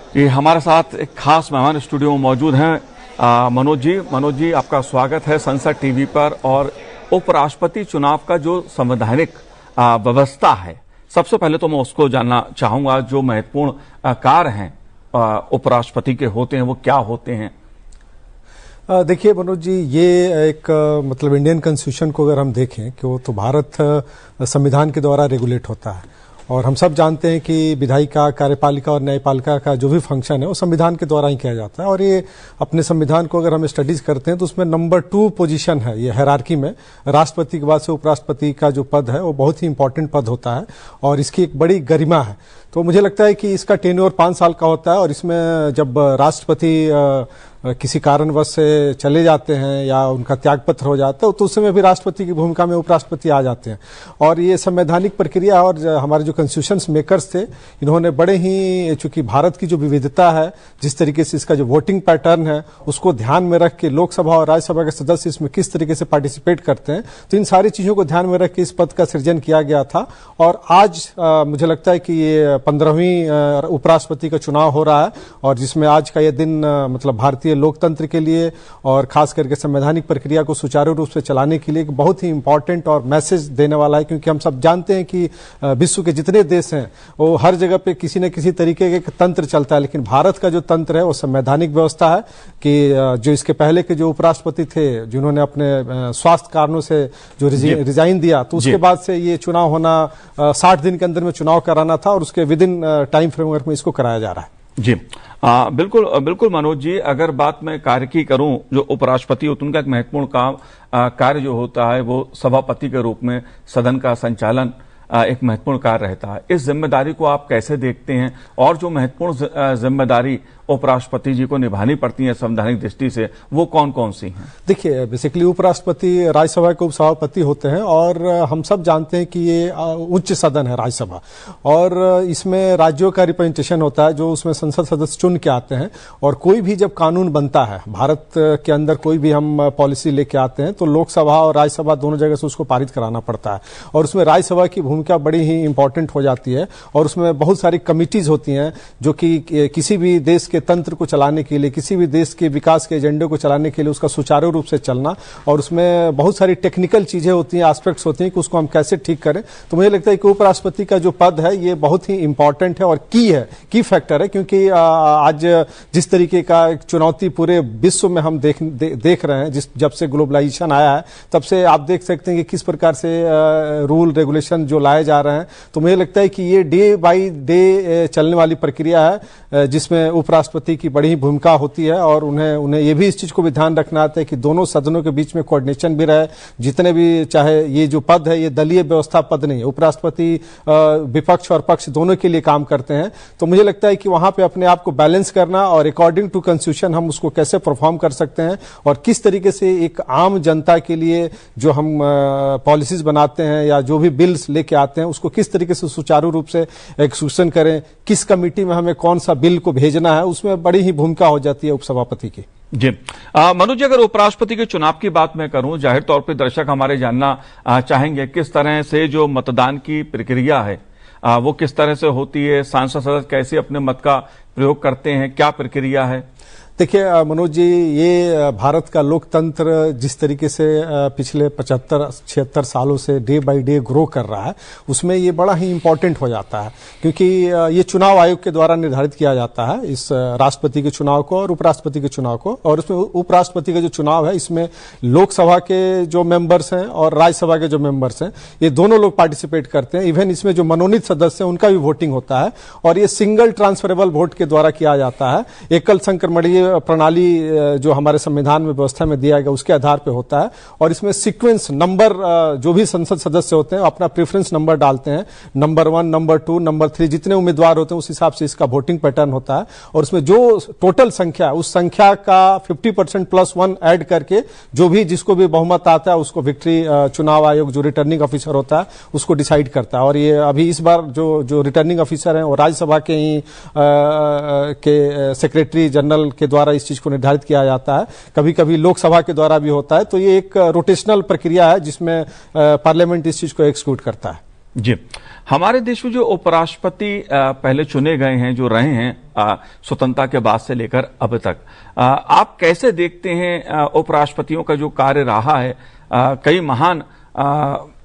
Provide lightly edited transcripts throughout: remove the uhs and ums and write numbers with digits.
ये हमारे साथ एक खास मेहमान स्टूडियो में मौजूद हैं मनोज जी आपका स्वागत है संसद टीवी पर। और उपराष्ट्रपति चुनाव का जो संवैधानिक व्यवस्था है, सबसे पहले तो मैं उसको जानना चाहूंगा। जो महत्वपूर्ण कार्य हैं उपराष्ट्रपति के होते हैं वो क्या होते हैं? देखिए मनोज जी, ये एक मतलब इंडियन कॉन्स्टिट्यूशन को अगर हम देखें कि वो तो भारत संविधान के द्वारा रेगुलेट होता है, और हम सब जानते हैं कि विधायिका, कार्यपालिका और न्यायपालिका का जो भी फंक्शन है वो संविधान के द्वारा ही किया जाता है। और ये अपने संविधान को अगर हम स्टडीज करते हैं तो उसमें नंबर 2 पोजीशन है ये हायरार्की में। राष्ट्रपति के बाद से उपराष्ट्रपति का जो पद है वो बहुत ही इंपॉर्टेंट पद होता है और इसकी एक बड़ी गरिमा है। तो मुझे लगता है कि इसका टेन्योर 5 साल का होता है, और इसमें जब राष्ट्रपति किसी कारणवश से चले जाते हैं या उनका त्यागपत्र हो जाता है तो उस समय भी राष्ट्रपति की भूमिका में उपराष्ट्रपति आ जाते हैं। और ये संवैधानिक प्रक्रिया, और हमारे जो कॉन्स्टिट्यूशन मेकर्स थे इन्होंने बड़े ही, चूंकि भारत की जो विविधता है, जिस तरीके से इसका जो वोटिंग पैटर्न है उसको ध्यान में रख के लोकसभा और राज्यसभा के सदस्य इसमें किस तरीके से पार्टिसिपेट करते हैं, तो इन सारी चीजों को ध्यान में रख के इस पद का सृजन किया गया था। और आज मुझे लगता है कि ये 15वीं उपराष्ट्रपति का चुनाव हो रहा है, और जिसमें आज का ये दिन मतलब भारतीय लोकतंत्र के लिए और खास करके संवैधानिक प्रक्रिया को सुचारू रूप से चलाने के लिए एक बहुत ही इंपॉर्टेंट और मैसेज देने वाला है। क्योंकि हम सब जानते हैं कि विश्व के जितने देश हैं वो हर जगह पे किसी न किसी तरीके के तंत्र चलता है, लेकिन भारत का जो तंत्र है वो संवैधानिक व्यवस्था है। कि जो इसके पहले के जो उपराष्ट्रपति थे जिन्होंने अपने स्वास्थ्य कारणों से जो रिजाइन दिया, तो उसके बाद से ये चुनाव होना 60 दिन के अंदर में चुनाव कराना था, और उसके विद इन टाइम फ्रेमवर्क में इसको कराया जा रहा है। जी बिल्कुल मनोज जी, अगर बात मैं कार्य की करूं, जो उपराष्ट्रपति होते हैं उनका एक महत्वपूर्ण काम कार्य जो होता है वो सभापति के रूप में सदन का संचालन एक महत्वपूर्ण कार्य रहता है। इस जिम्मेदारी को आप कैसे देखते हैं, और जो महत्वपूर्ण जिम्मेदारी उपराष्ट्रपति जी को निभानी पड़ती है संवैधानिक दृष्टि से, वो कौन कौन सी हैं? देखिए, बेसिकली उपराष्ट्रपति राज्यसभा के उपसभापति होते हैं, और हम सब जानते हैं कि ये उच्च सदन है राज्यसभा, और इसमें राज्यों का रिप्रेजेंटेशन होता है जो उसमें संसद सदस्य चुन के आते हैं। और कोई भी जब कानून बनता है भारत के अंदर, कोई भी हम पॉलिसी लेके आते हैं तो लोकसभा और राज्यसभा दोनों जगह से उसको पारित कराना पड़ता है, और उसमें राज्यसभा की भूमिका बड़ी ही इंपॉर्टेंट हो जाती है। और उसमें बहुत सारी कमिटीज होती हैं जो कि किसी भी देश के तंत्र को चलाने के लिए, किसी भी देश के विकास के एजेंडे को चलाने के लिए उसका सुचारू रूप से चलना, और उसमें बहुत सारी टेक्निकल चीजें होती हैं, एस्पेक्ट्स होती हैं कि उसको हम कैसे ठीक करें। तो मुझे लगता है कि उपराष्ट्रपति का जो पद है ये बहुत ही इंपॉर्टेंट है और की फैक्टर है। क्योंकि आज जिस तरीके का एक चुनौती पूरे विश्व में हम देख रहे हैं, जब से ग्लोबलाइजेशन आया है तब से आप देख सकते हैं कि किस प्रकार से रूल रेगुलेशन जो लाए जा रहे हैं। तो मुझे लगता है कि ये डे बाई डे चलने वाली प्रक्रिया है जिसमें उपराष्ट्रपति की बड़ी भूमिका होती है। और उन्हें ये भी इस चीज को भी ध्यान रखना आता है कि दोनों सदनों के बीच में कोऑर्डिनेशन भी रहे। जितने भी, चाहे ये जो पद है ये दलीय व्यवस्था पद नहीं है, उपराष्ट्रपति विपक्ष और पक्ष दोनों के लिए काम करते हैं। तो मुझे लगता है कि वहां पे अपने आप को बैलेंस करना और अकॉर्डिंग टू कॉन्स्टिट्यूशन हम उसको कैसे परफॉर्म कर सकते हैं, और किस तरीके से एक आम जनता के लिए जो हम पॉलिसीज बनाते हैं या जो भी बिल्स लेके आते हैं उसको किस तरीके से सुचारू रूप से एग्जीक्यूशन करें, किस कमेटी में हमें कौन सा बिल को भेजना है, उसमें बड़ी ही भूमिका हो जाती है उपसभापति की। जी मनोज जी, अगर उपराष्ट्रपति के चुनाव की बात मैं करूं, जाहिर तौर पर दर्शक हमारे जानना चाहेंगे किस तरह से जो मतदान की प्रक्रिया है वो किस तरह से होती है, सांसद सदस्य कैसे अपने मत का प्रयोग करते हैं, क्या प्रक्रिया है? देखिए मनोज जी, ये भारत का लोकतंत्र जिस तरीके से पिछले 75-76 सालों से डे बाय डे ग्रो कर रहा है, उसमें ये बड़ा ही इंपॉर्टेंट हो जाता है। क्योंकि ये चुनाव आयोग के द्वारा निर्धारित किया जाता है इस राष्ट्रपति के चुनाव को और उपराष्ट्रपति के चुनाव को। और उसमें उपराष्ट्रपति का जो चुनाव है इसमें लोकसभा के जो मेंबर्स हैं और राज्यसभा के जो मेंबर्स हैं ये दोनों लोग पार्टिसिपेट करते हैं। इवन इसमें जो मनोनीत सदस्य हैं उनका भी वोटिंग होता है, और ये सिंगल ट्रांसफरेबल वोट के द्वारा किया जाता है। एकल संक्रमणीय प्रणाली जो हमारे संविधान में व्यवस्था में दिया गया उसके आधार पर होता है। और इसमें सीक्वेंस नंबर, जो भी संसद सदस्य होते हैं अपना प्रेफरेंस नंबर डालते हैं, नंबर 1, नंबर 2, नंबर 3, जितने उम्मीदवार होते हैं उस हिसाब से इसका वोटिंग पैटर्न होता है। और उसमें जो टोटल संख्या है उस संख्या का 50% प्लस 1 ऐड करके जो भी जिसको भी बहुमत आता है उसको विक्ट्री चुनाव आयोग जो रिटर्निंग ऑफिसर होता है उसको डिसाइड करता है। और ये अभी इस बार जो रिटर्निंग ऑफिसर हैं वो राज्यसभा के ही के सेक्रेटरी जनरल के द्वारा इस चीज को निर्धारित किया जाता है, कभी कभी लोकसभा के द्वारा भी होता है। तो ये एक रोटेशनल प्रक्रिया है जिसमें पार्लियामेंट इस चीज को एक्सिक्यूट करता है। जी, हमारे देश में जो उपराष्ट्रपति पहले चुने गए हैं, जो रहे हैं स्वतंत्रता के बाद से लेकर अब तक, आप कैसे देखते हैं उपराष्ट्रपतियों का जो कार्य रहा है? कई महान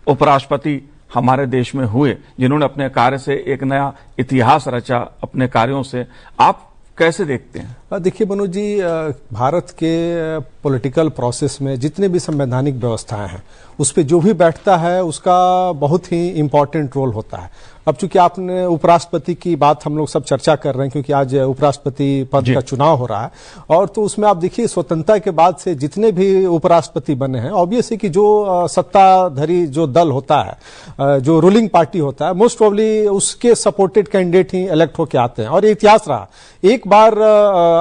उपराष्ट्रपति हमारे देश में हुए जिन्होंने अपने कार्य से एक नया इतिहास रचा अपने कार्यों से। आप कैसे देखते हैं? देखिए मनोज जी, भारत के पॉलिटिकल प्रोसेस में जितने भी संवैधानिक व्यवस्थाएं हैं उस पे जो भी बैठता है उसका बहुत ही इंपॉर्टेंट रोल होता है। अब चूंकि आपने उपराष्ट्रपति की बात हम लोग सब चर्चा कर रहे हैं क्योंकि आज उपराष्ट्रपति पद का चुनाव हो रहा है, और तो उसमें आप देखिए स्वतंत्रता के बाद से जितने भी उपराष्ट्रपति बने हैं, ऑब्वियस है कि जो सत्ताधारी जो दल होता है, जो रूलिंग पार्टी होता है, मोस्ट प्रोबेबली उसके सपोर्टेड कैंडिडेट ही इलेक्ट होकर आते हैं। और ये इतिहास रहा। एक बार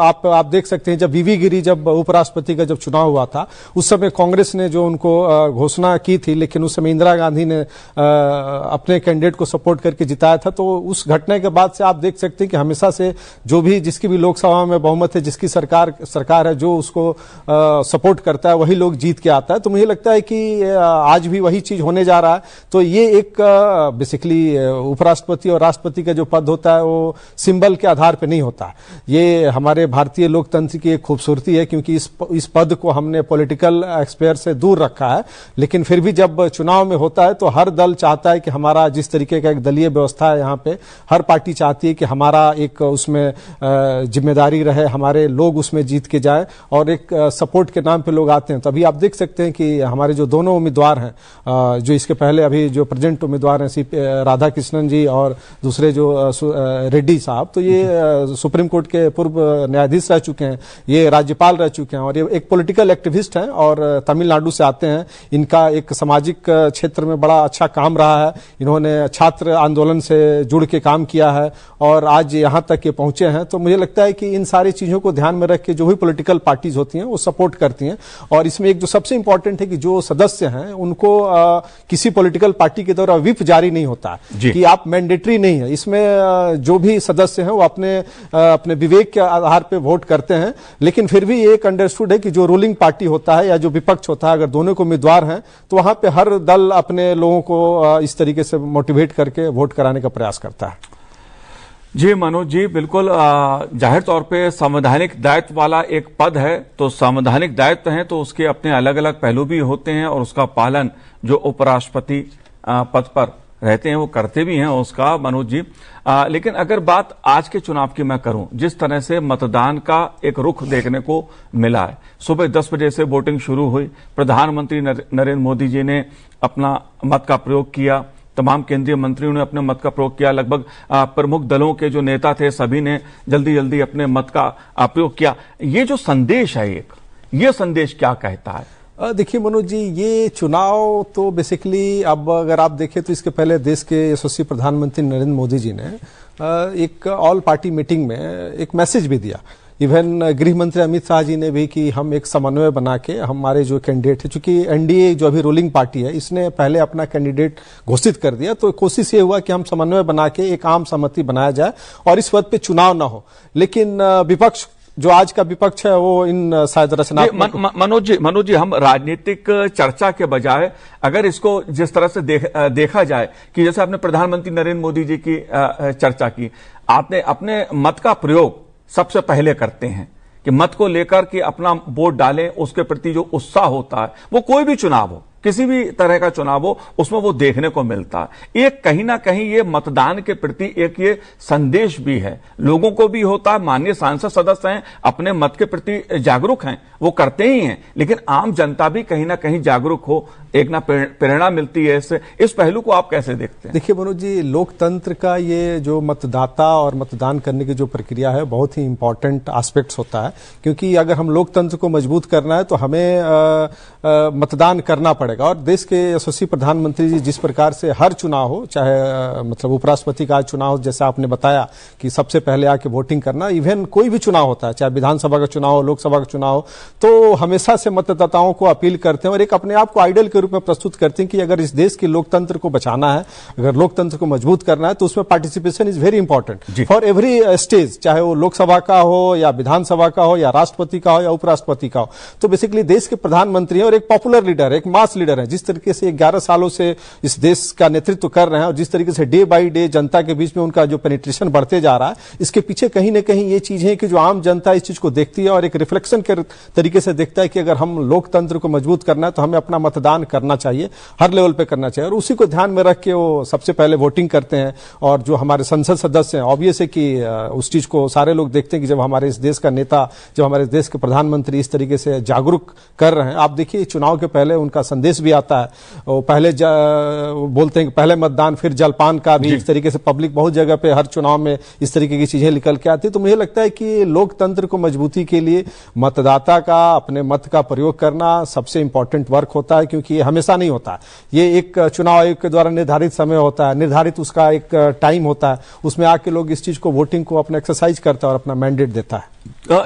आप देख सकते हैं जब वीवी गिरी जब उपराष्ट्रपति का जब चुनाव हुआ था उस समय कांग्रेस ने जो उनको घोषणा की थी, लेकिन उस समय इंदिरा गांधी ने अपने कैंडिडेट को सपोर्ट करके जिताया था। तो उस घटना के बाद से आप देख सकते हैं कि हमेशा से जो भी जिसकी भी लोकसभा में बहुमत है, जिसकी सरकार है, जो उसको सपोर्ट करता है वही लोग जीत के आता है। तो मुझे लगता है कि आज भी वही चीज होने जा रहा है। तो ये एक बेसिकली उपराष्ट्रपति और राष्ट्रपति का जो पद होता है वो सिंबल के आधार पर नहीं होता। ये हमारे भारतीय लोकतंत्र की एक खूबसूरती है क्योंकि इस पद को हमने पॉलिटिकल एक्सपेयर से दूर रखा है, लेकिन फिर भी जब चुनाव में होता है तो हर दल चाहता है कि हमारा जिस तरीके का एक दलीय व्यवस्था है यहाँ पे, हर पार्टी चाहती है कि हमारा एक उसमें जिम्मेदारी रहे, हमारे लोग उसमें जीत के जाए, और एक सपोर्ट के नाम पे लोग आते हैं। तो अभी आप देख सकते हैं कि हमारे जो दोनों उम्मीदवार हैं, जो इसके पहले अभी जो प्रेजेंट उम्मीदवार हैं राधा कृष्णन जी और दूसरे जो रेड्डी साहब, तो ये सुप्रीम कोर्ट के पूर्व न्यायाधीश रह चुके हैं, ये राज्यपाल रह चुके हैं और ये एक पॉलिटिकल एक्टिविस्ट हैं और तमिलनाडु से आते हैं। इनका एक सामाजिक क्षेत्र में बड़ा अच्छा काम रहा है। इन्होंने छात्र आंदोलन से जुड़ के काम किया है और आज यहां तक ये पहुंचे हैं। तो मुझे लगता है कि इन सारी चीजों को ध्यान में रख के जो भी पॉलिटिकल पार्टीज होती हैं वो सपोर्ट करती हैं। और इसमें एक जो सबसे इंपॉर्टेंट है कि जो सदस्य हैं उनको किसी पॉलिटिकल पार्टी के द्वारा व्हिप जारी नहीं होता कि आप मैंडेटरी नहीं है। इसमें जो भी सदस्य हैं वो अपने विवेक के आधार पर वोट करते हैं, लेकिन फिर भी एक अंडरस्टूड है कि जो रूलिंग पार्टी होता है या जो विपक्ष होता है, अगर दोनों को उम्मीदवार हैं तो वहां पे हर दल अपने लोगों को इस तरीके से मोटिवेट करके वोट कराने का प्रयास करता है। जी मनोज जी, बिल्कुल जाहिर तौर पे संवैधानिक दायित्व वाला एक पद है, तो संवैधानिक दायित्व है तो उसके अपने अलग अलग पहलू भी होते हैं और उसका पालन जो उपराष्ट्रपति पद पर रहते हैं वो करते भी हैं उसका, मनोज जी। लेकिन अगर बात आज के चुनाव की मैं करूं, जिस तरह से मतदान का एक रुख देखने को मिला है, सुबह 10 बजे से वोटिंग शुरू हुई, प्रधानमंत्री नरेंद्र मोदी जी ने अपना मत का प्रयोग किया, तमाम केंद्रीय मंत्रियों ने अपने मत का प्रयोग किया, लगभग प्रमुख दलों के जो नेता थे सभी ने जल्दी जल्दी अपने मत का प्रयोग किया। ये जो संदेश है ये संदेश क्या कहता है? देखिए मनोज जी, ये चुनाव तो बेसिकली अब अगर आप देखें तो इसके पहले देश के यशस्वी प्रधानमंत्री नरेंद्र मोदी जी ने एक ऑल पार्टी मीटिंग में एक मैसेज भी दिया। इवन गृह मंत्री अमित शाह जी ने भी कि हम एक समन्वय बना के हमारे जो कैंडिडेट है, चूंकि एनडीए जो अभी रूलिंग पार्टी है इसने पहले अपना कैंडिडेट घोषित कर दिया, तो कोशिश ये हुआ कि हम समन्वय बना के एक आम सहमति बनाया जाए और इस पद पे चुनाव ना हो। लेकिन विपक्ष जो आज का विपक्ष है वो इन शायद रचनात्मक मनोज जी, हम राजनीतिक चर्चा के बजाय अगर इसको जिस तरह से देखा जाए कि जैसे आपने प्रधानमंत्री नरेंद्र मोदी जी की चर्चा की, आपने अपने मत का प्रयोग सबसे पहले करते हैं कि मत को लेकर के अपना वोट डालें, उसके प्रति जो उत्साह होता है वो कोई भी चुनाव हो, किसी भी तरह का चुनाव हो, उसमें वो देखने को मिलता है। एक कहीं ना कहीं ये मतदान के प्रति एक ये संदेश भी है, लोगों को भी होता है। माननीय सांसद सदस्य हैं, अपने मत के प्रति जागरूक हैं, वो करते ही हैं, लेकिन आम जनता भी कहीं ना कहीं जागरूक हो, एक ना प्रेरणा मिलती है इससे। इस पहलू को आप कैसे देखते हैं? देखिए मनोज जी, लोकतंत्र का ये जो मतदाता और मतदान करने की जो प्रक्रिया है बहुत ही इंपॉर्टेंट एस्पेक्ट्स होता है, क्योंकि अगर हम लोकतंत्र को मजबूत करना है तो हमें मतदान करना पड़ेगा। और देश के यशस्वी प्रधानमंत्री जी जिस प्रकार से हर चुनाव हो, चाहे मतलब उपराष्ट्रपति का चुनाव हो, जैसा आपने बताया कि सबसे पहले आके वोटिंग करना, इवन कोई भी चुनाव होता है, चाहे विधानसभा का चुनाव हो, लोकसभा का चुनाव हो, तो हमेशा से मतदाताओं को अपील करते हैं और एक अपने आप को आइडल के रूप में प्रस्तुत करते हैं कि अगर इस देश के लोकतंत्र को बचाना है, अगर लोकतंत्र को मजबूत करना है तो उसमें participation is very important for every stage, चाहे वो लोकसभा का हो या विधानसभा का हो या राष्ट्रपति का हो या उपराष्ट्रपति का हो। तो बेसिकली देश के प्रधानमंत्री और एक पॉपुलर लीडर, एक मास लीडर हैं, जिस तरीके से 11 सालों से इस देश का नेतृत्व कर रहे हैं और जिस तरीके से डे बाई डे जनता के बीच में उनका जो पेनिट्रेशन बढ़ते जा रहा है, इसके पीछे कहीं ना कहीं ये चीज है कि जो आम जनता इस चीज को देखती है और एक रिफ्लेक्शन के तरीके से देखता है कि अगर हम लोकतंत्र को मजबूत करना है तो हमें अपना मतदान करना चाहिए, हर लेवल पे करना चाहिए, और उसी को ध्यान में रख के वो सबसे पहले वोटिंग करते हैं। और जो हमारे संसद सदस्य हैं, ऑब्वियस है कि उस चीज को सारे लोग देखते हैं कि जब हमारे इस देश का नेता, जब हमारे देश के प्रधानमंत्री इस तरीके से जागरूक कर रहे हैं, आप देखिए चुनाव के पहले उनका संदेश भी आता है, वो पहले बोलते हैं कि पहले मतदान फिर जलपान का भी इस तरीके से पब्लिक बहुत जगह पे हर चुनाव में इस तरीके की चीजें निकल के आती है। तो मुझे लगता है कि लोकतंत्र को मजबूती के लिए मतदाता का अपने मत का प्रयोग करना सबसे इंपॉर्टेंट वर्क होता है, क्योंकि ये हमेशा नहीं होता। ये एक चुनाव आयोग के द्वारा निर्धारित समय होता है, निर्धारित उसका एक टाइम होता है, उसमें आके लोग इस चीज को वोटिंग को अपना एक्सरसाइज करता है और अपना मैंडेट देता है।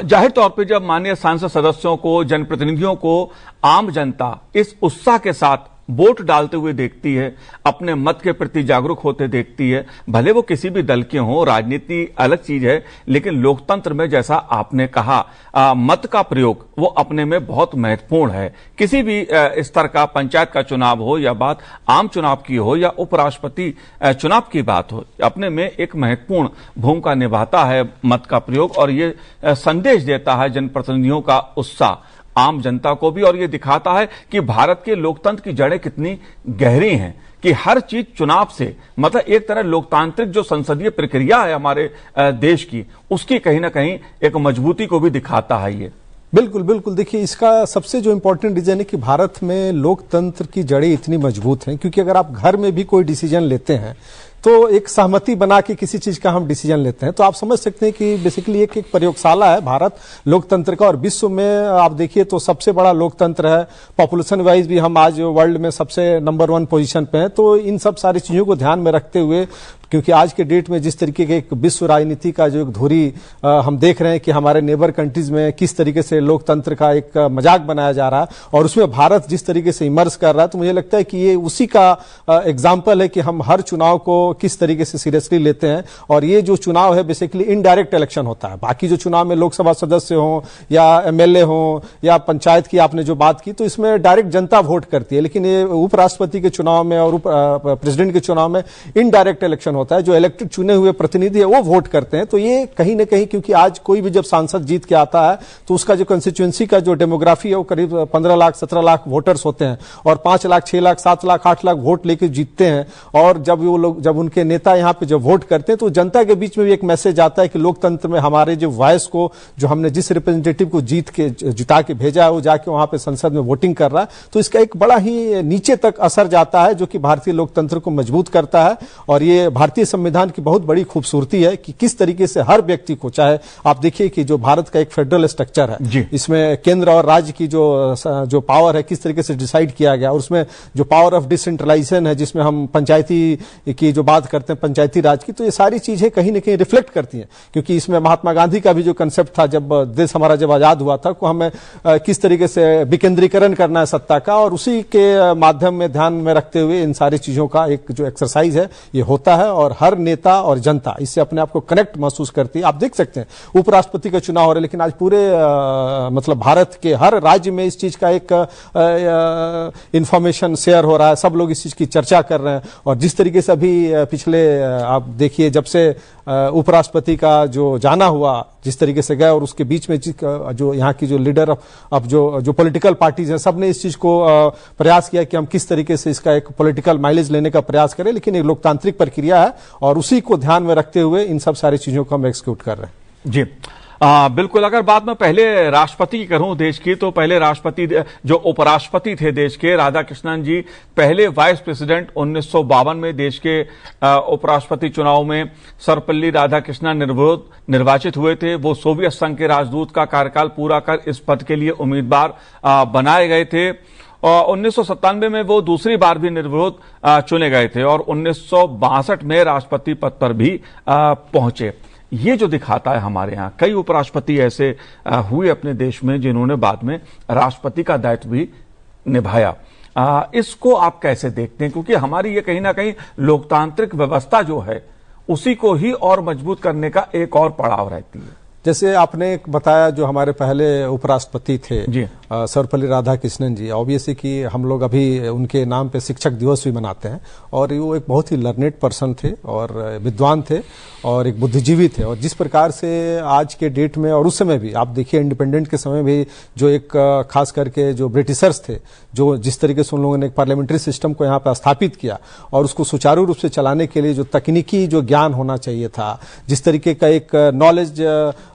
जाहिर तौर पे जब माननीय सांसद सदस्यों को, जनप्रतिनिधियों को आम जनता इस उत्साह के साथ वोट डालते हुए देखती है, अपने मत के प्रति जागरूक होते देखती है, भले वो किसी भी दल के हों, राजनीति अलग चीज है, लेकिन लोकतंत्र में जैसा आपने कहा मत का प्रयोग वो अपने में बहुत महत्वपूर्ण है। किसी भी स्तर का, पंचायत का चुनाव हो या बात आम चुनाव की हो या उपराष्ट्रपति चुनाव की बात हो, अपने में एक महत्वपूर्ण भूमिका निभाता है मत का प्रयोग, और ये संदेश देता है जनप्रतिनिधियों का उत्साह आम जनता को भी, और ये दिखाता है कि भारत के लोकतंत्र की जड़ें कितनी गहरी हैं, कि हर चीज चुनाव से, मतलब एक तरह लोकतांत्रिक जो संसदीय प्रक्रिया है हमारे देश की, उसकी कहीं ना कहीं एक मजबूती को भी दिखाता है ये। बिल्कुल बिल्कुल, देखिए इसका सबसे जो इंपॉर्टेंट रीजन है कि भारत में लोकतंत्र की जड़ें इतनी मजबूत हैं, क्योंकि अगर आप घर में भी कोई डिसीजन लेते हैं तो एक सहमति बना के किसी चीज का हम डिसीजन लेते हैं, तो आप समझ सकते हैं कि बेसिकली एक प्रयोगशाला है भारत लोकतंत्र का। और विश्व में आप देखिए तो सबसे बड़ा लोकतंत्र है, पॉपुलेशन वाइज भी हम आज वर्ल्ड में सबसे नंबर 1 पोजीशन पे हैं। तो इन सब सारी चीजों को ध्यान में रखते हुए, क्योंकि आज के डेट में जिस तरीके के एक विश्व राजनीति का जो एक धुरी हम देख रहे हैं कि हमारे नेबर कंट्रीज में किस तरीके से लोकतंत्र का एक मजाक बनाया जा रहा है और उसमें भारत जिस तरीके से इमर्स कर रहा है, तो मुझे लगता है कि ये उसी का एग्जाम्पल है कि हम हर चुनाव को किस तरीके से सीरियसली लेते हैं। और ये जो चुनाव है बेसिकली इनडायरेक्ट इलेक्शन होता है। बाकी जो चुनाव में लोकसभा सदस्य हों या एमएलए हों या पंचायत की आपने जो बात की, तो इसमें डायरेक्ट जनता वोट करती है, लेकिन ये उपराष्ट्रपति के चुनाव में और प्रेसिडेंट के चुनाव में इनडायरेक्ट इलेक्शन होता है, जो इलेक्टेड चुने हुए प्रतिनिधि है वो वोट करते हैं। तो ये कहीं ना कहीं, क्योंकि आज कोई भी जब सांसद जीत के आता है तो उसका जो कंस्टिट्यूएंसी का जो डेमोग्राफी है वो करीब 15 लाख 17 लाख वोटर्स होते हैं, और 5 लाख 6 लाख 7 लाख 8 लाख वोट लेके जीतते हैं। और जब वो लोग, जब उनके नेता यहाँ पे जब वोट करते हैं तो जनता के बीच में भी एक मैसेज आता है कि लोकतंत्र में हमारे जो वॉइस को, जो हमने जिस रिप्रेजेंटेटिव को जिता के भेजा है वो जाके वहां पे संसद में वोटिंग कर रहा है। तो इसका एक बड़ा ही नीचे तक असर जाता है, जो कि भारतीय लोकतंत्र को मजबूत करता है। और ये भारतीय संविधान की बहुत बड़ी खूबसूरती है कि किस तरीके से हर व्यक्ति को, चाहे आप देखिए कि जो भारत का एक फेडरल स्ट्रक्चर है, इसमें केंद्र और राज्य की जो पावर है किस तरीके से डिसाइड किया गया, और उसमें जो पावर ऑफ डिसेंट्रलाइजेशन है जिसमें हम पंचायती की जो बात करते हैं, पंचायती राज की, तो ये सारी चीजें कहीं ना कहीं रिफ्लेक्ट करती हैं। क्योंकि इसमें महात्मा गांधी का भी जो कंसेप्ट था, जब देश हमारा जब आजाद हुआ था, को हमें किस तरीके से विकेंद्रीकरण करना है सत्ता का, और उसी के माध्यम में ध्यान में रखते हुए इन सारी चीजों का एक जो एक्सरसाइज है ये होता है। और हर नेता और जनता इससे अपने आप को कनेक्ट महसूस करती है। आप देख सकते हैं उपराष्ट्रपति का चुनाव हो रहा है, लेकिन आज पूरे मतलब भारत के हर राज्य में इस चीज का एक इंफॉर्मेशन शेयर हो रहा है, सब लोग इस चीज की चर्चा कर रहे हैं। और जिस तरीके से अभी पिछले आप देखिए जब से उपराष्ट्रपति का जो जाना हुआ, जिस तरीके से गए, और उसके बीच में जो यहाँ की जो लीडर अब जो पॉलिटिकल पार्टीज हैं, सबने इस चीज को प्रयास किया कि हम किस तरीके से इसका एक पॉलिटिकल माइलेज लेने का प्रयास करें, लेकिन एक लोकतांत्रिक प्रक्रिया है और उसी को ध्यान में रखते हुए इन सब सारी चीजों को हम एक्सिक्यूट कर रहे हैं। जी बिल्कुल। अगर बात मैं पहले राष्ट्रपति की करूं देश की, तो पहले राष्ट्रपति जो उपराष्ट्रपति थे देश के, राधाकृष्णन जी, पहले वाइस प्रेसिडेंट 1952 में देश के उपराष्ट्रपति चुनाव में सर्वपल्ली राधाकृष्णन निर्वाचित हुए थे। वो सोवियत संघ के राजदूत का कार्यकाल पूरा कर इस पद के लिए उम्मीदवार बनाए गए थे। और 1997 में वो दूसरी बार भी निर्विरोध चुने गए थे और 1962 में राष्ट्रपति पद पर भी पहुंचे। ये जो दिखाता है हमारे यहाँ कई उपराष्ट्रपति ऐसे हुए अपने देश में जिन्होंने बाद में राष्ट्रपति का दायित्व भी निभाया। इसको आप कैसे देखते हैं, क्योंकि हमारी ये कहीं ना कहीं लोकतांत्रिक व्यवस्था जो है उसी को ही और मजबूत करने का एक और पड़ाव रहती है। जैसे आपने बताया जो हमारे पहले उपराष्ट्रपति थे सर्वपल्ली राधाकृष्णन जी, ऑब्वियसली कि हम लोग अभी उनके नाम पे शिक्षक दिवस भी मनाते हैं, और वो एक बहुत ही लर्नेड पर्सन थे और विद्वान थे और एक बुद्धिजीवी थे। और जिस प्रकार से आज के डेट में और उस समय भी आप देखिए इंडिपेंडेंट के समय भी जो एक खास करके जो ब्रिटिशर्स थे, जो जिस तरीके से उन लोगों ने एक पार्लियामेंट्री सिस्टम को यहाँ पर स्थापित किया और उसको सुचारू रूप से चलाने के लिए जो तकनीकी जो ज्ञान होना चाहिए था, जिस तरीके का एक नॉलेज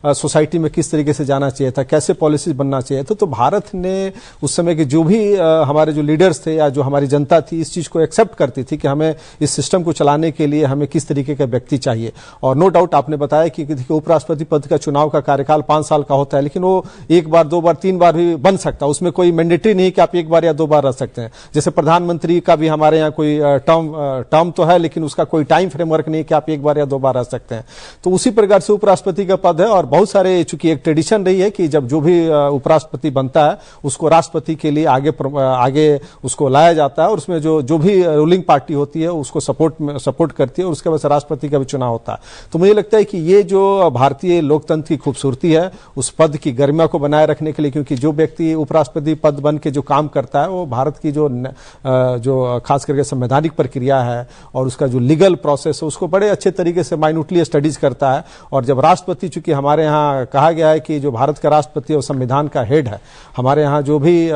सोसाइटी में किस तरीके से जाना चाहिए था, कैसे पॉलिसीज बनना चाहिए था, तो भारत ने उस समय के जो भी हमारे जो लीडर्स थे या जो हमारी जनता थी इस चीज को एक्सेप्ट करती थी कि हमें इस सिस्टम को चलाने के लिए हमें किस तरीके का व्यक्ति चाहिए। और नो डाउट आपने बताया कि उपराष्ट्रपति पद का चुनाव का कार्यकाल 5 साल का होता है, लेकिन वो 1 बार 2 बार 3 बार भी बन सकता है, उसमें कोई मैंडेटरी नहीं कि आप 1 बार या 2 बार रह सकते हैं। जैसे प्रधानमंत्री का भी हमारे यहाँ कोई टर्म तो है, लेकिन उसका कोई टाइम फ्रेमवर्क नहीं कि आप 1 बार या 2 बार रह सकते हैं। तो उसी प्रकार से उपराष्ट्रपति का पद है और बहुत सारे, चूंकि एक ट्रेडिशन रही है कि जब जो भी उपराष्ट्रपति बनता है उसको राष्ट्रपति के लिए आगे उसको लाया जाता है और उसमें जो भी रूलिंग पार्टी होती है उसको सपोर्ट करती है और उसके बाद राष्ट्रपति का भी चुनाव होता है। तो मुझे लगता है कि ये जो भारतीय लोकतंत्र की खूबसूरती है उस पद की गरिमा को बनाए रखने के लिए, क्योंकि जो व्यक्ति उपराष्ट्रपति पद बन के जो काम करता है वो भारत की जो खास करके संवैधानिक प्रक्रिया है और उसका जो लीगल प्रोसेस है उसको बड़े अच्छे तरीके से माइन्यूटली स्टडीज करता है। और जब राष्ट्रपति, चूंकि हमारे यहाँ कहा गया है कि जो भारत का राष्ट्रपति और संविधान का हेड है, हमारे यहाँ जो भी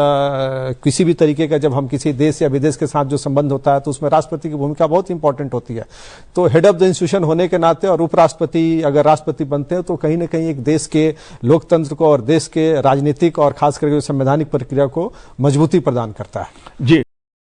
किसी भी तरीके का जब हम किसी देश या विदेश के साथ जो संबंध होता है तो उसमें राष्ट्रपति की भूमिका बहुत इंपॉर्टेंट होती है। तो हेड ऑफ द इंस्टीट्यूशन होने के नाते और उपराष्ट्रपति अगर राष्ट्रपति बनते हैं तो कहीं ना कहीं एक देश के लोकतंत्र को और देश के राजनीतिक और खास करके संवैधानिक प्रक्रिया को मजबूती प्रदान करता है। जी।